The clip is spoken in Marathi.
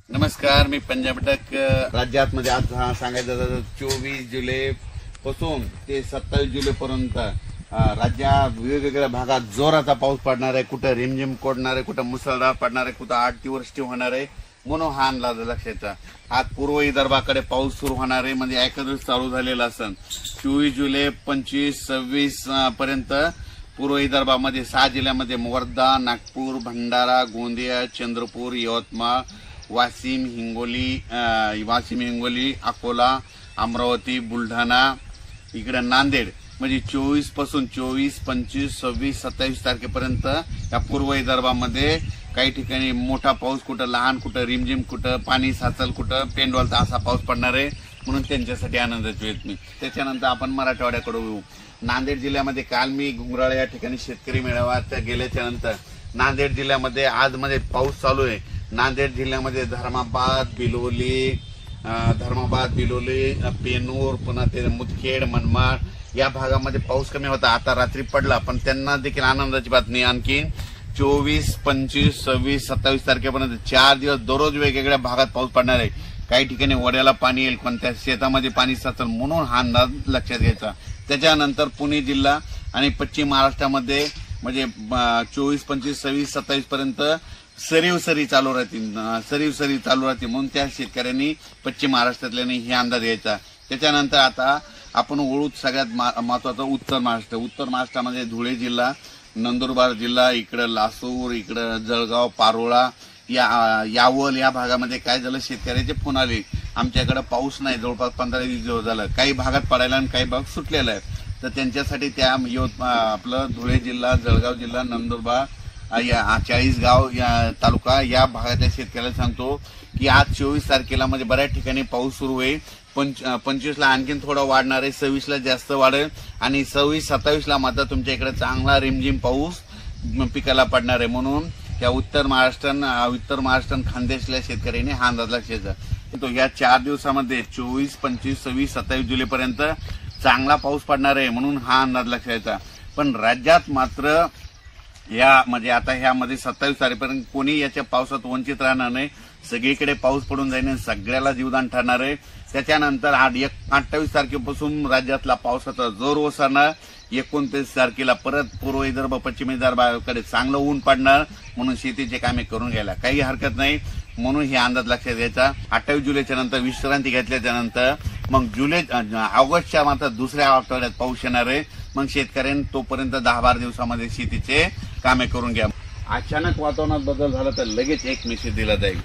नमस्कार, मी पंजाब टक. राज्यात मध्ये आज सांगायचं तर 24 जुलै पासून ते 27 जुलै पर्यंत राज्यात वेगवेगळ्या भागात जोराचा पाऊस पडणार आहे. कुठं रिमझिम पडणार आहे, कुठं मुसळधार पडणार आहे, कुठं 8 दिवस होणार आहे. म्हणून हा अंदाज लक्षाचा. आज पूर्व विदर्भाकडे पाऊस सुरू होणार आहे. म्हणजे एखादं चालू झालेला असन 24 जुलै 25, 26 पर्यंत पूर्व विदर्भामध्ये 6 जिल्ह्यामध्ये वर्धा, नागपूर, भंडारा, गोंदिया, चंद्रपूर, यवतमाळ, वाशिम, हिंगोली, अकोला, अमरावती, बुलढाणा, इकडे नांदेड म्हणजे 24 पासून 24, 25, 26, 27 तारखेपर्यंत या पूर्व विदर्भामध्ये काही ठिकाणी मोठा पाऊस, कुठं लहान, कुठं रिमझिम, कुठं पाणी साचल, कुठं पेंडवालचा असा पाऊस पडणार आहे. म्हणून त्यांच्यासाठी आनंदाची वेळ मी. त्याच्यानंतर आपण मराठवाड्याकडे येऊ. नांदेड जिल्ह्यामध्ये काल मी घुंगराळ या ठिकाणी शेतकरी मेळाव्यात गेल्याच्या नंतर नांदेड जिल्ह्यामध्ये आज मध्ये पाऊस चालू आहे. नांदेड जिल्ह्यामध्ये धर्माबाद, बिलोली, पेनूर, पुन्हा ते मुदखेड, मनमाड या भागामध्ये पाऊस कमी होता. आता रात्री पडला, पण त्यांना देखील आनंदाची बातमी. आणखी 24, 25, 26, 27 तारखेपर्यंत 4 दिवस दररोज वेगवेगळ्या भागात पाऊस पडणार आहे. काही ठिकाणी वड्याला पाणी येईल, पण त्या शेतामध्ये पाणी साचल, म्हणून हा अंदाज लक्षात घ्यायचा. त्याच्यानंतर पुणे जिल्हा आणि पश्चिम महाराष्ट्रामध्ये म्हणजे 24, 25, 26, 27 पर्यंत सरी चालू राहतील. म्हणून त्या शेतकऱ्यांनी पश्चिम महाराष्ट्रातल्यानी हे अंदाज घ्यायचा. त्याच्यानंतर आता आपण ओळू सगळ्यात महत्वाचं उत्तर महाराष्ट्रामध्ये धुळे जिल्हा, नंदुरबार जिल्हा, इकडं लासूर, इकडं जळगाव, पारोळा, यावल या भागामध्ये काय झालं, शेतकऱ्याचे फोन आले, आमच्याकडे पाऊस नाही, जवळपास 15-20 दिवस झालं, काही भागात पडायला आणि काही भाग सुटलेला आहे. तर त्यांच्यासाठी त्या आपलं धुळे जिल्हा, जळगाव जिल्हा, नंदुरबार, 40गाव या तालुका या भागातल्या शेतकऱ्याला सांगतो की आज 24 तारखेला म्हणजे बऱ्याच ठिकाणी पाऊस सुरू होईल. 25ला आणखीन थोडा वाढणार आहे, 26ला जास्त वाढेल आणि 26, 27ला मात्र तुमच्या इकडे चांगला रिमझिम पाऊस पिकाला पडणार आहे. म्हणून या उत्तर महाराष्ट्र खानदेशल्या शेतकऱ्यांनी हा अंदाज लक्षाचा. तो या 4 दिवसामध्ये 24, 25, 26, 27 जुलैपर्यंत चांगला पाऊस पडणार आहे. म्हणून हा अंदाज लक्षाचा. पण राज्यात मात्र या म्हणजे आता ह्यामध्ये 27 तारखेपर्यंत कोणी याच्या पावसात वंचित राहणार नाही. सगळीकडे पाऊस पडून जाईल आणि सगळ्याला जीवदान ठरणार आहे. त्याच्यानंतर 28 तारखेपासून राज्यातला पावसाचा जोर ओसरणार. 29 तारखेला परत पूर्व विदर्भ, पश्चिम विदर्भाकडे चांगलं ऊन पडणार. म्हणून शेतीचे कामे करून घ्यायला काही हरकत नाही. म्हणून हे अंदाज लक्षात घ्यायचा. 28 जुलैच्या नंतर विश्रांती घेतल्याच्या नंतर मग ऑगस्टच्या मात्र दुसऱ्या आठवड्यात पाऊस येणार आहे. मग शेतकऱ्यांनी तोपर्यंत 10-12 दिवसामध्ये शेतीचे कामे करून घ्या. अचानक वातावरणात बदल झाला तर लगेच एक मेसेज दिला जाईल.